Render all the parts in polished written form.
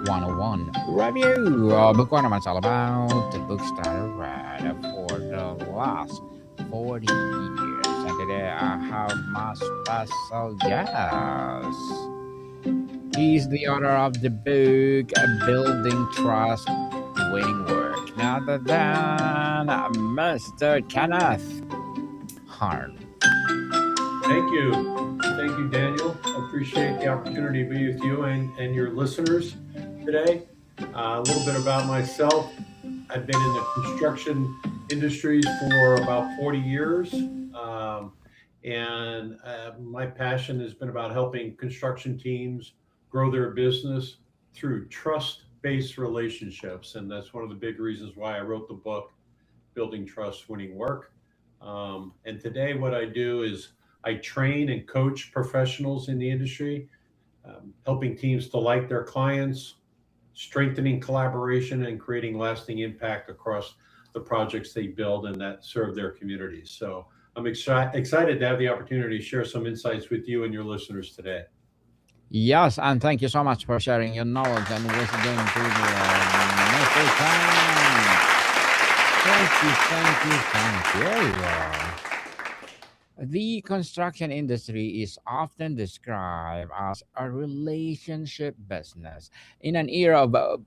101 review. Book one it's all about the books that I read for the last 40 years. And today I have my special guest. He's the author of the book Building Trust, Winning Work. None other than Mr. Kenneth Harms. Thank you. Thank you, Daniel. I appreciate the opportunity to be with you and your listeners today. A little bit about myself. I've been in the construction industries for about 40 years. Um, and my passion has been about helping construction teams grow their business through trust based relationships. And that's one of the big reasons why I wrote the book Building Trust, Winning Work. And today, what I do is I train and coach professionals in the industry, helping teams to like their clients, strengthening collaboration, and creating lasting impact across the projects they build and that serve their communities. So I'm excited to have the opportunity to share some insights with you and your listeners today. Yes, and thank you so much for sharing your knowledge and wisdom to the Mr. Khan. Thank you. The construction industry is often described as a relationship business. In an era of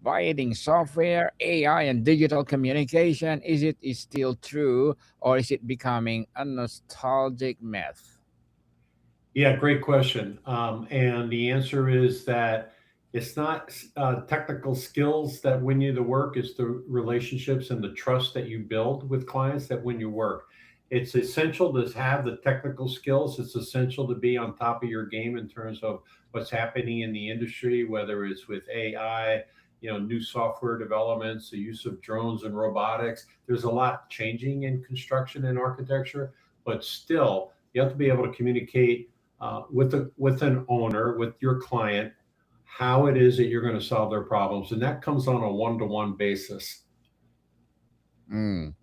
providing software, AI, and digital communication, is still true or is it becoming a nostalgic myth? Yeah, great question. And the answer is that it's not technical skills that win you the work, it's the relationships and the trust that you build with clients that win your work. It's essential to have the technical skills. It's essential to be on top of your game in terms of what's happening in the industry, whether it's with AI, new software developments, the use of drones and robotics. There's a lot changing in construction and architecture, but still, you have to be able to communicate with an owner, with your client, how it is that you're going to solve their problems, and that comes on a one-to-one basis. Mm.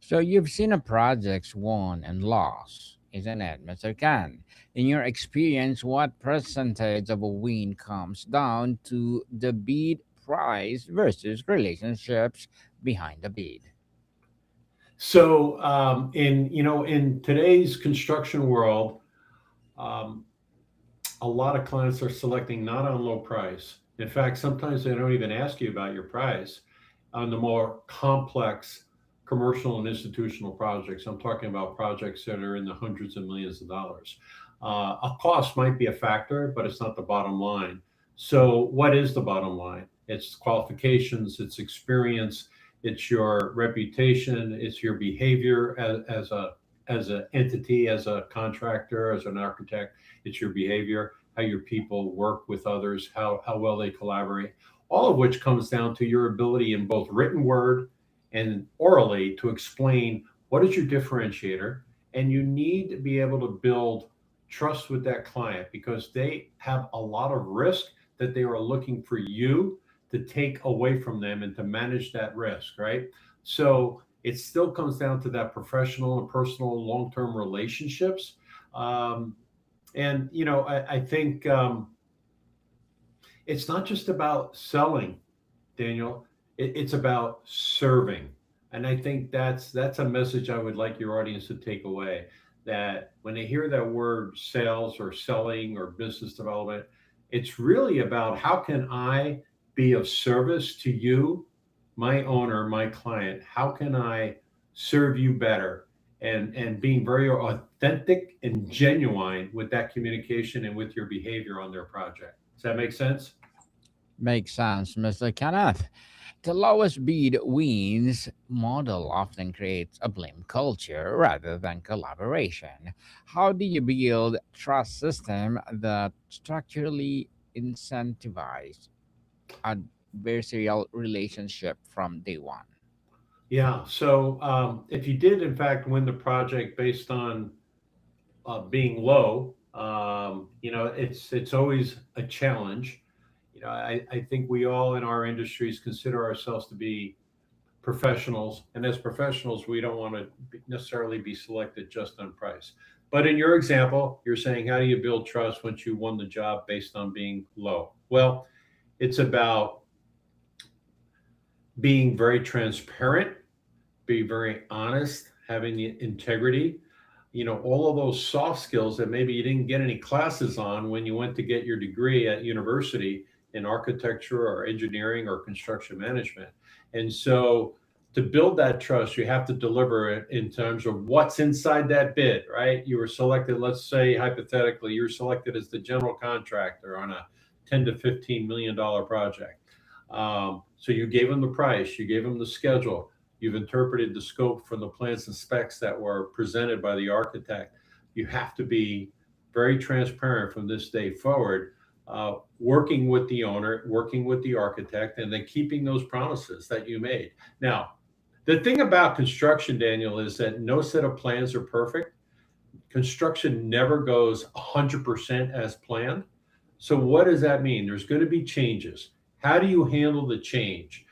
So you've seen a projects won and lost, isn't it, Mr. Khan? In your experience, what percentage of a win comes down to the bid price versus relationships behind the bid? So, in today's construction world, um, a lot of clients are selecting not on low price. In fact, sometimes they don't even ask you about your price on the more complex commercial and institutional projects. I'm talking about projects that are in the hundreds of millions of dollars. A cost might be a factor, but it's not the bottom line. So, what is the bottom line? It's qualifications, it's experience, it's your reputation, it's your behavior as an entity, as a contractor, as an architect. It's your behavior, how your people work with others, how well they collaborate, all of which comes down to your ability in both written word and orally to explain what is your differentiator. And you need to be able to build trust with that client because they have a lot of risk that they are looking for you to take away from them and to manage that risk, right? So it still comes down to that professional and personal long-term relationships. Um, and I think it's not just about selling, Daniel. It's about serving, and I think that's a message I would like your audience to take away. That when they hear that word sales or selling or business development, it's really about how can I be of service to you, my owner, my client. How can I serve you better? And being very authentic and genuine with that communication and with your behavior on their project. Does that make sense? Makes sense, Mr. Kenneth. The lowest bid wins model often creates a blame culture rather than collaboration. How do you build trust system that structurally incentivize adversarial relationship from day one? Yeah. So if you did, in fact, win the project based on being low, it's always a challenge. I think we all in our industries consider ourselves to be professionals, and as professionals, we don't want to necessarily be selected just on price. But in your example, you're saying, how do you build trust once you won the job based on being low? Well, It's about being very transparent, be very honest, having integrity, all of those soft skills that maybe you didn't get any classes on when you went to get your degree at university in architecture or engineering or construction management. And so to build that trust, you have to deliver it in terms of what's inside that bid, right? You were selected, let's say hypothetically, you're selected as the general contractor on a 10 to $15 million project. So you gave them the price, you gave them the schedule, you've interpreted the scope from the plans and specs that were presented by the architect. You have to be very transparent from this day forward, working with the owner, working with the architect, and then keeping those promises that you made. Now, the thing about construction, Daniel, is that no set of plans are perfect. Construction never goes 100% as planned. So, what does that mean? There's going to be changes. How do you handle the change?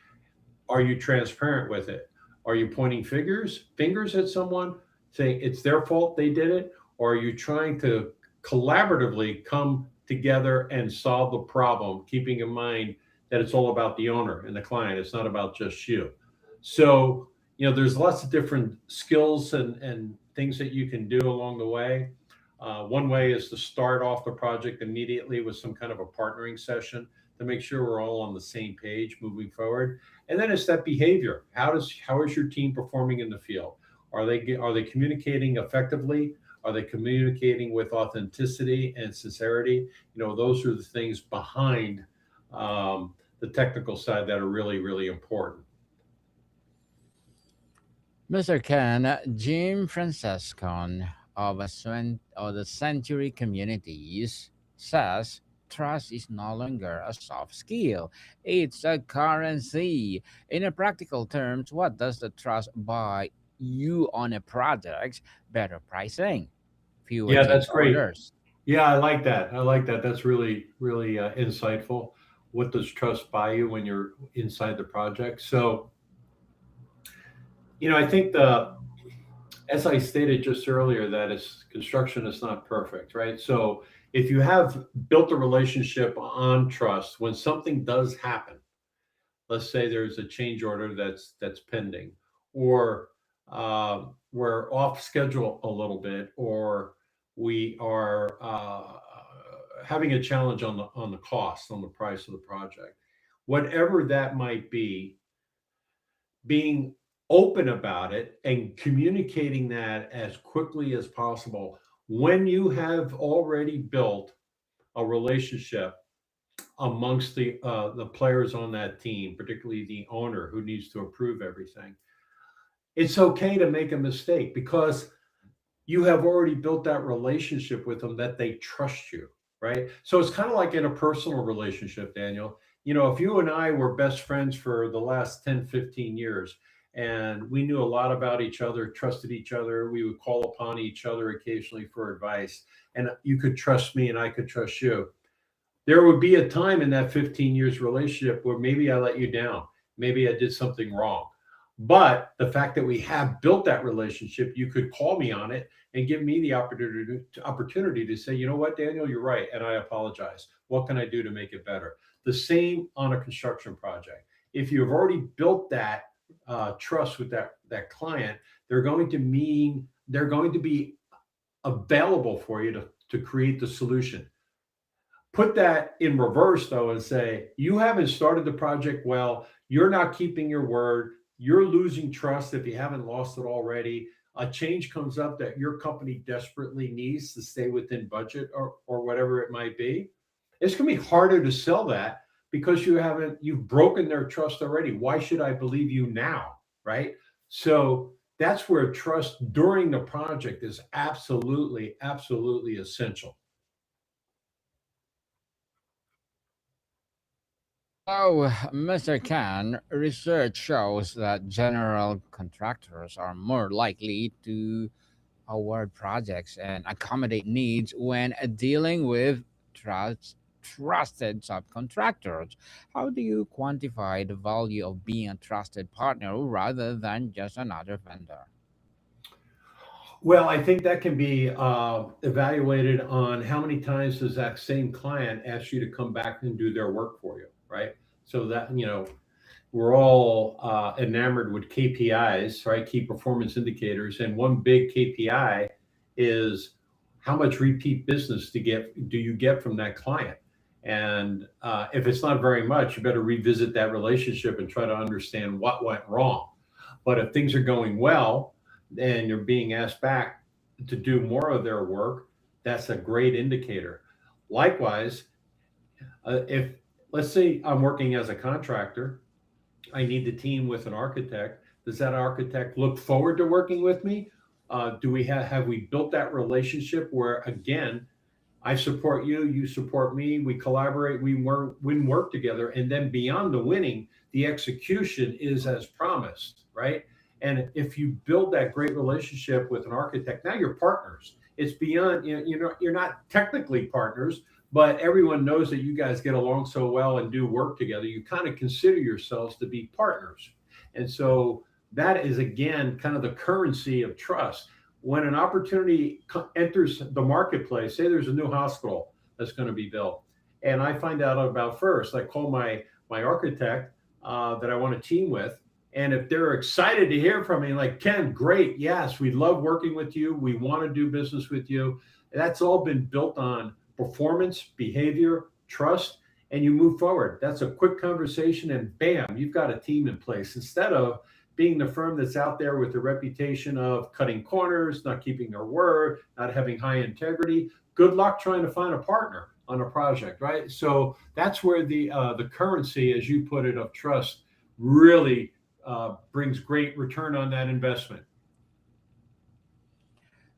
Are you transparent with it? Are you pointing fingers at someone, saying it's their fault they did it? Or are you trying to collaboratively come together and solve the problem, keeping in mind that it's all about the owner and the client? It's not about just you. So, there's lots of different skills and things that you can do along the way. One way is to start off the project immediately with some kind of a partnering session to make sure we're all on the same page moving forward. And then it's that behavior. How is your team performing in the field? Are they communicating effectively? Are they communicating with authenticity and sincerity? Those are the things behind the technical side that are really, really important. Mr. Ken, Jim Francescon of the Century Communities says trust is no longer a soft skill, it's a currency. In a practical terms, what does the trust buy you on a project? Better pricing, fewer Yeah, change that's great. orders. Yeah, I like that. I like that. That's really, really insightful. What does trust buy you when you're inside the project? So, I think as I stated just earlier, that is construction is not perfect, right? So, if you have built a relationship on trust, when something does happen, let's say there's a change order that's pending, or we're off schedule a little bit, or we are having a challenge on the cost, on the price of the project, whatever that might be, being open about it and communicating that as quickly as possible. When you have already built a relationship amongst the players on that team, particularly the owner who needs to approve everything, it's okay to make a mistake because you have already built that relationship with them that they trust you, right? So it's kind of like in a personal relationship, Daniel. If you and I were best friends for the last 10, 15 years, and we knew a lot about each other, trusted each other, we would call upon each other occasionally for advice, and you could trust me and I could trust you. There would be a time in that 15 years relationship where maybe I let you down. Maybe I did something wrong. But the fact that we have built that relationship, you could call me on it and give me the opportunity to say, you know what, Daniel, you're right, and I apologize. What can I do to make it better? The same on a construction project. If you've already built that trust with that client, they're going to be available for you to create the solution. Put that in reverse though and say you haven't started the project well, you're not keeping your word, you're losing trust if you haven't lost it already, a change comes up that your company desperately needs to stay within budget or whatever it might be. It's going to be harder to sell that because you've broken their trust already. Why should I believe you now, right? So that's where trust during the project is absolutely, absolutely essential. So, Mr. Khan, research shows that general contractors are more likely to award projects and accommodate needs when dealing with trusted subcontractors. How do you quantify the value of being a trusted partner rather than just another vendor? Well, I think that can be evaluated on how many times does that same client ask you to come back and do their work for you. right? So that, we're all enamored with KPIs, right? Key performance indicators, and one big KPI is how much repeat business do you get from that client? And if it's not very much, you better revisit that relationship and try to understand what went wrong. But if things are going well and you're being asked back to do more of their work, that's a great indicator. Likewise, if let's say I'm working as a contractor, I need to team with an architect. Does that architect look forward to working with me? Do we have we built that relationship where again I support you, you support me, we collaborate, win work together, and then beyond the winning, the execution is as promised, right? And if you build that great relationship with an architect, now you're partners. It's beyond, you're not technically partners, but everyone knows that you guys get along so well and do work together. You kind of consider yourselves to be partners. And so that is again kind of the currency of trust. When an opportunity enters the marketplace, say there's a new hospital that's going to be built, and I find out about first, I call my architect that I want to team with, and if they're excited to hear from me, like Ken, great, yes, we love working with you, we want to do business with you. That's all been built on performance, behavior, trust, and you move forward. That's a quick conversation, and bam, you've got a team in place instead of being the firm that's out there with the reputation of cutting corners, not keeping their word, not having high integrity. Good luck trying to find a partner on a project, right? So that's where the currency, as you put it, of trust really brings great return on that investment.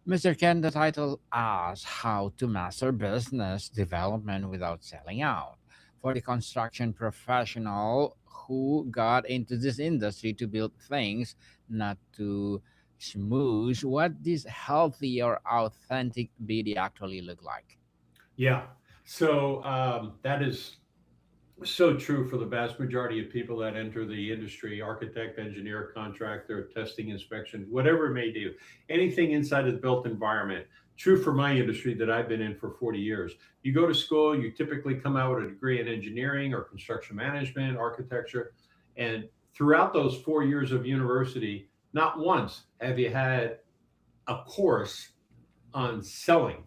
Mr. Ken, the title asks how to master business development without selling out. For the construction professional who got into this industry to build things, not to smooth, what does healthy or authentic BD actually look like? Yeah. So that is so true for the vast majority of people that enter the industry: architect, engineer, contractor, testing, inspection, whatever it may do, anything inside of the built environment. True for my industry that I've been in for 40 years. You go to school, you typically come out with a degree in engineering or construction management, architecture. And throughout those 4 years of university, not once have you had a course on selling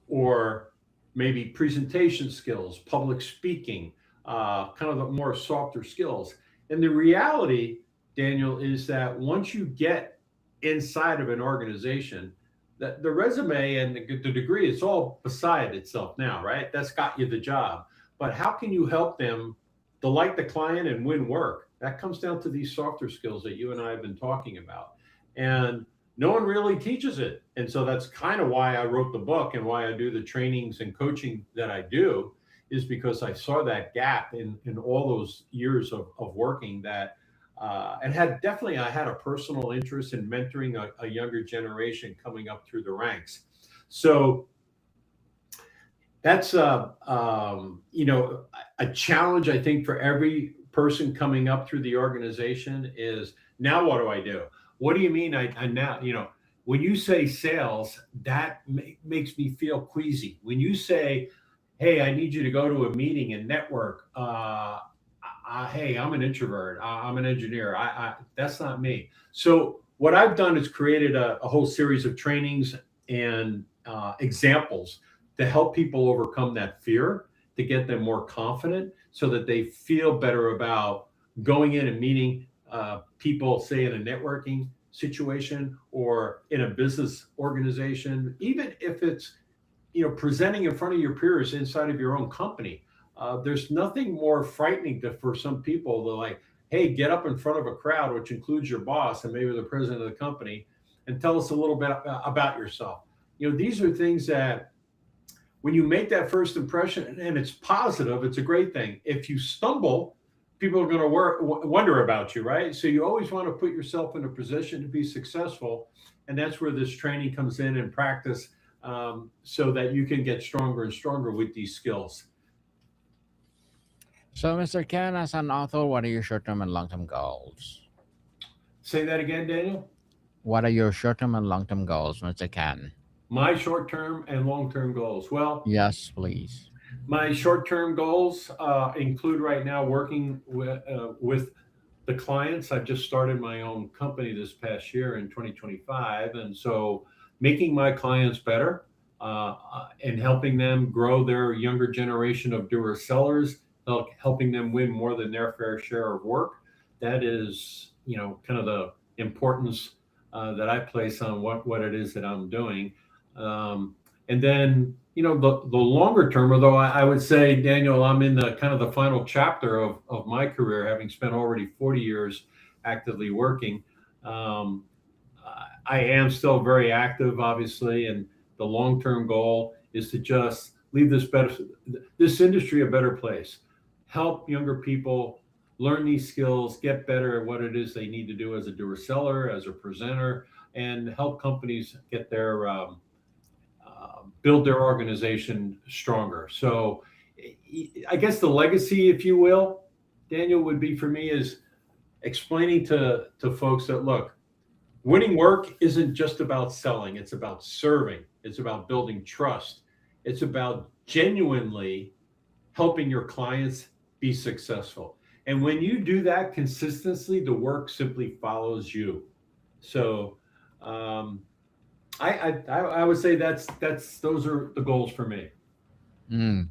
or maybe presentation skills, public speaking, kind of the more softer skills. And the reality, Daniel, is that once you get inside of an organization, the resume and the degree, it's all beside itself now, right? That's got you the job. But how can you help them delight the client and win work? That comes down to these softer skills that you and I have been talking about. And no one really teaches it. And so that's kind of why I wrote the book and why I do the trainings and coaching that I do, is because I saw that gap in all those years of working that and had definitely I had a personal interest in mentoring a younger generation coming up through the ranks. So that's a challenge I think for every person coming up through the organization is, now what do I do? What do you mean? I now, when you say sales, that makes me feel queasy. When you say, hey, I need you to go to a meeting and network, hey, I'm an introvert, I'm an engineer, that's not me. So what I've done is created a whole series of trainings and examples to help people overcome that fear, to get them more confident so that they feel better about going in and meeting people, say in a networking situation or in a business organization, even if it's presenting in front of your peers inside of your own company. There's nothing more frightening for some people to, like, hey, get up in front of a crowd, which includes your boss and maybe the president of the company, and tell us a little bit about yourself. These are things that when you make that first impression and it's positive, it's a great thing. If you stumble, people are going to wonder about you, right? So you always want to put yourself in a position to be successful. And that's where this training comes in and practice, so that you can get stronger and stronger with these skills. So, Mr. Ken, as an author, what are your short term and long term goals? Say that again, Daniel. What are your short term and long term goals, Mr. Ken? My short term and long term goals. Well, Yes, please. My short-term goals include right now working with the clients. I've just started my own company this past year in 2025, and so making my clients better and helping them grow their younger generation of doer sellers, helping them win more than their fair share of work. That is, kind of the importance that I place on what it is that I'm doing. And then, the longer term, although I would say, Daniel, I'm in the kind of the final chapter of my career, having spent already 40 years actively working. Um, I am still very active, obviously, and the long term goal is to just leave this industry a better place, help younger people learn these skills, get better at what it is they need to do as a doer seller, as a presenter, and help companies get their build their organization stronger. So, I guess the legacy, if you will, Daniel, would be for me is explaining to folks that look, winning work isn't just about selling, it's about serving, it's about building trust, it's about genuinely helping your clients be successful. And when you do that consistently, the work simply follows you. So, um, I would say that's those are the goals for me. Mm.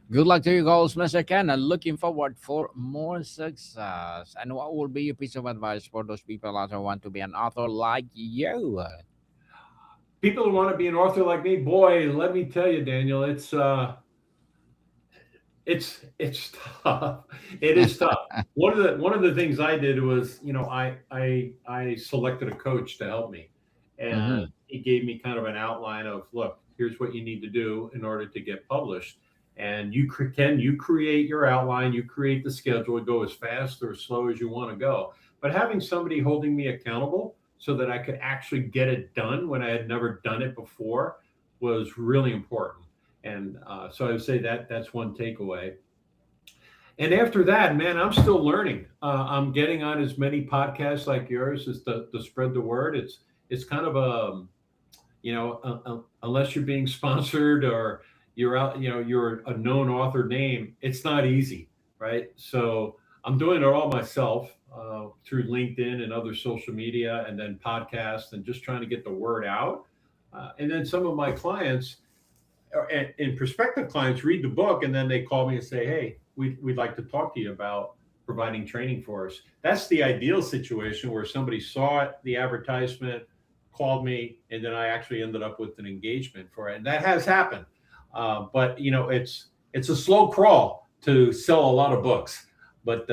Good luck to you goals, Mr. Ken, and looking forward for more success. And what will be your piece of advice for those people out there who want to be an author like you? People who want to be an author like me, boy, let me tell you, Daniel, it's tough. It is tough. One of the things I did was, I selected a coach to help me, and Hmm. he gave me kind of an outline of, look, here's what you need to do in order to get published. And you create your outline, you create the schedule, go as fast or as slow as you want to go. But having somebody holding me accountable so that I could actually get it done when I had never done it before was really important. And so I would say that that's one takeaway. And after that, man, I'm still learning. I'm getting on as many podcasts like yours as to spread the word. It's kind of unless you're being sponsored or you're out, you're a known author name, it's not easy, right? So I'm doing it all myself through LinkedIn and other social media, and then podcasts, and just trying to get the word out. And then some of my clients and prospective clients read the book, and then they call me and say, hey, we'd like to talk to you about providing training for us. That's the ideal situation where somebody saw it, the advertisement, called me, and then I actually ended up with an engagement for it. And that has happened. But it's a slow crawl to sell a lot of books. But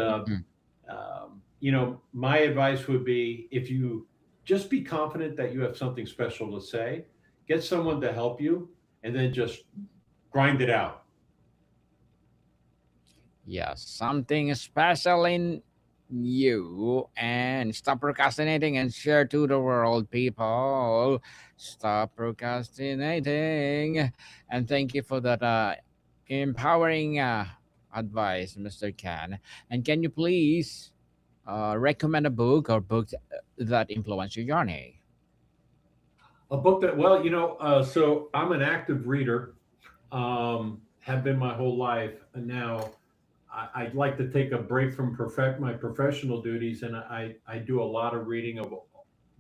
my advice would be, if you just be confident that you have something special to say, get someone to help you, and then just grind it out. Yeah, something special in you, and stop procrastinating and share to the world, people. Stop procrastinating. And thank you for that empowering advice, Mr. Ken. And can you please recommend a book or books that influence your journey? A book that, well, so I'm an active reader, have been my whole life. And now I'd like to take a break from my professional duties, and I do a lot of reading of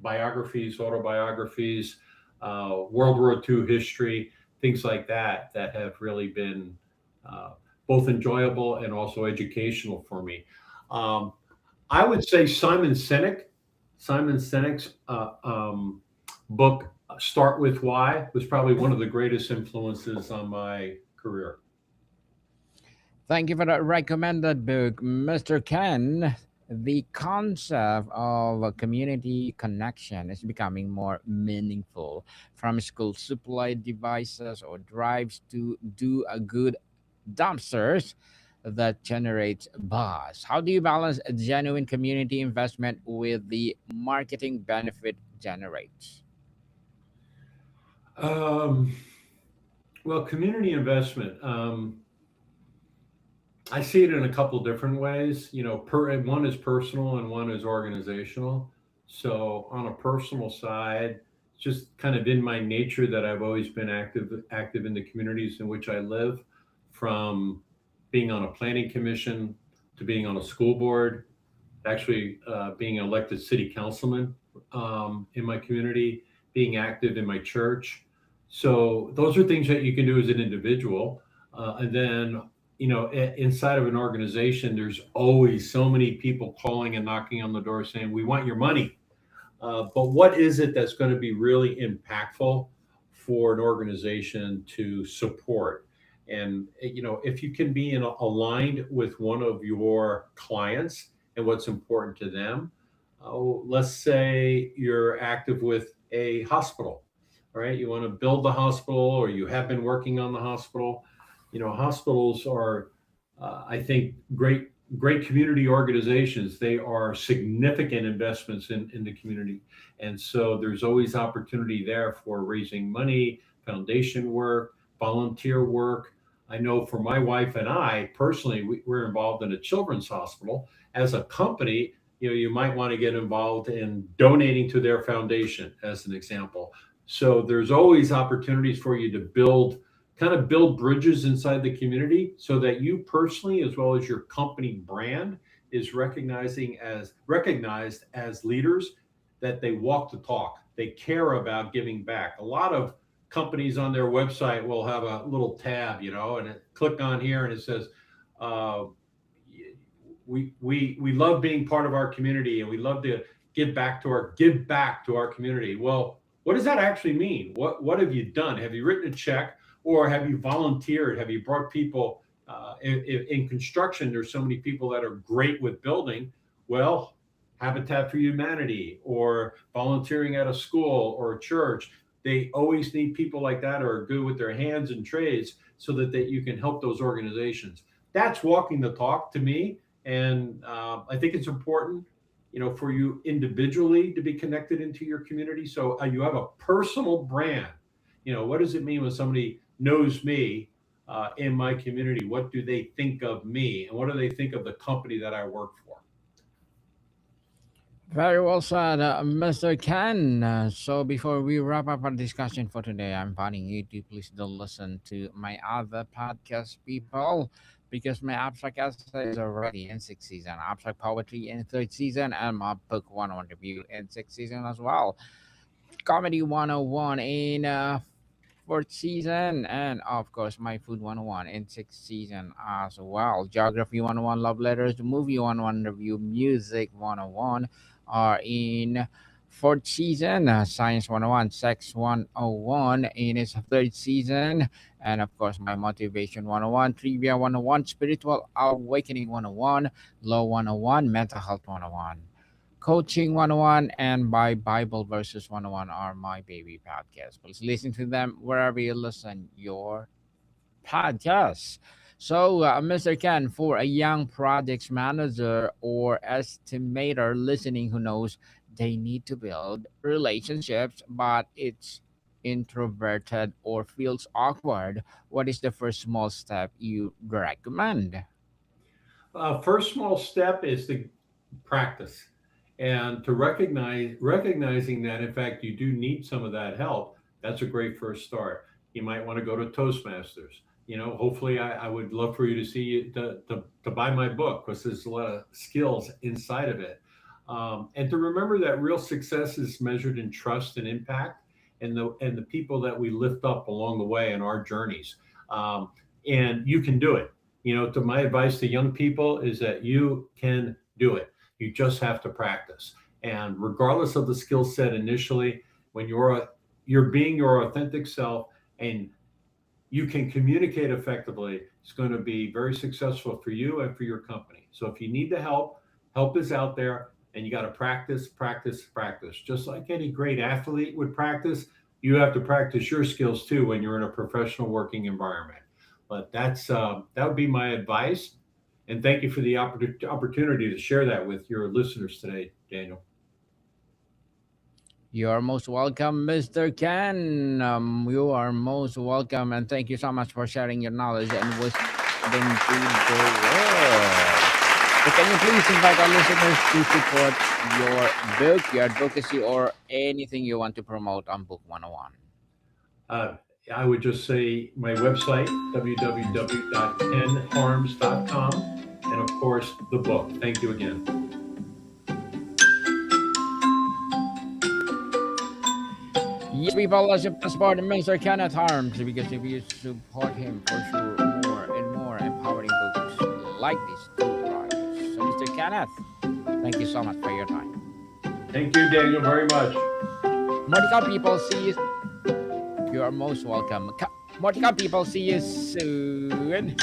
biographies, autobiographies, World War II history, things like that, that have really been uh, both enjoyable and also educational for me. Um, I would say Simon Sinek's book, Start With Why, was probably one of the greatest influences on my career. Thank you for that recommended book, Mr. Ken. The concept of a community connection is becoming more meaningful, from school supply devices or drives to do a good dumpsters that generates buzz. How do you balance a genuine community investment with the marketing benefit generates? Um, well, community investment. I see it in a couple different ways. One is personal and one is organizational. So on a personal side, it's just kind of in my nature that I've always been active in the communities in which I live. from being on a planning commission to being on a school board, actually being an elected city councilman in my community, being active in my church. So those are things that you can do as an individual. And then, inside of an organization, there's always so many people calling and knocking on the door saying, "We want your money." But what is it that's going to be really impactful for an organization to support? And if you can be aligned with one of your clients and what's important to them, let's say you're active with a hospital, all right? You want to build the hospital, or you have been working on the hospital. Hospitals are, I think, great community organizations. They are significant investments in the community. And so there's always opportunity there for raising money, foundation work, volunteer work. I know for my wife and I personally, we're involved in a children's hospital. As a company, you might want to get involved in donating to their foundation, as an example. So there's always opportunities for you to build bridges inside the community so that you personally, as well as your company brand, is recognized as leaders, that they walk the talk. They care about giving back. A lot of companies on their website will have a little tab, and click on here and it says, uh, we love being part of our community, and we love to give back to our community. Well, what does that actually mean? What have you done? Have you written a check, or have you volunteered? Have you brought people in construction? There's so many people that are great with building. Well, Habitat for Humanity, or volunteering at a school or a church. They always need people like that, or are good with their hands and trades, so that you can help those organizations. That's walking the talk to me. And I think it's important, for you individually to be connected into your community. So you have a personal brand. What does it mean when somebody knows me in my community? What do they think of me, and what do they think of the company that I work for? Very well said, Mr. Ken. So before we wrap up our discussion for today, I'm inviting you to please do listen to my other podcast, people, because my abstract essay is already in sixth season, abstract poetry in third season, and my book 101 review in sixth season as well. Comedy 101 in fourth season, and of course my food 101 in sixth season as well. Geography 101, love letters, movie 101 review, music 101 are in fourth season. Science 101, sex 101 in its third season, and of course my motivation 101, trivia 101, spiritual awakening 101, law 101, mental health 101, Coaching 101, and by Bible Verses 101 are my baby podcasts. Please listen to them wherever you listen your podcasts. So, Mr. Ken, for a young projects manager or estimator listening who knows they need to build relationships, but it's introverted or feels awkward, what is the first small step you recommend? First small step is to practice, and to recognizing that in fact you do need some of that help. That's a great first start. You might want to go to Toastmasters. Hopefully, I would love for you to see to buy my book, because there's a lot of skills inside of it. And to remember that real success is measured in trust and impact, and the people that we lift up along the way in our journeys. um, and you can do it. To my advice to young people is that you can do it. You just have to practice. And regardless of the skill set initially, when you're being your authentic self, and you can communicate effectively, it's going to be very successful for you and for your company. So if you need the help is out there, and you got to practice, practice, practice. Just like any great athlete would practice, you have to practice your skills too when you're in a professional working environment. But that would be my advice. And thank you for the opportunity to share that with your listeners today, Daniel. You're most welcome, Mr. Ken. You are most welcome, and thank you so much for sharing your knowledge and wisdom to the world. So can you please invite our listeners to support your book, your advocacy, or anything you want to promote on Book 101? I would just say my website, www.kenharms.com, and of course, the book. Thank you again. Yes, people, let's support Mr. Kenneth Harms because if you support him, for sure, more and more empowering books like this to rise. So, Mr. Kenneth, thank you so much for your time. Thank you, Daniel, very much. Monica people, see you. You are most welcome. Monica people, see you soon.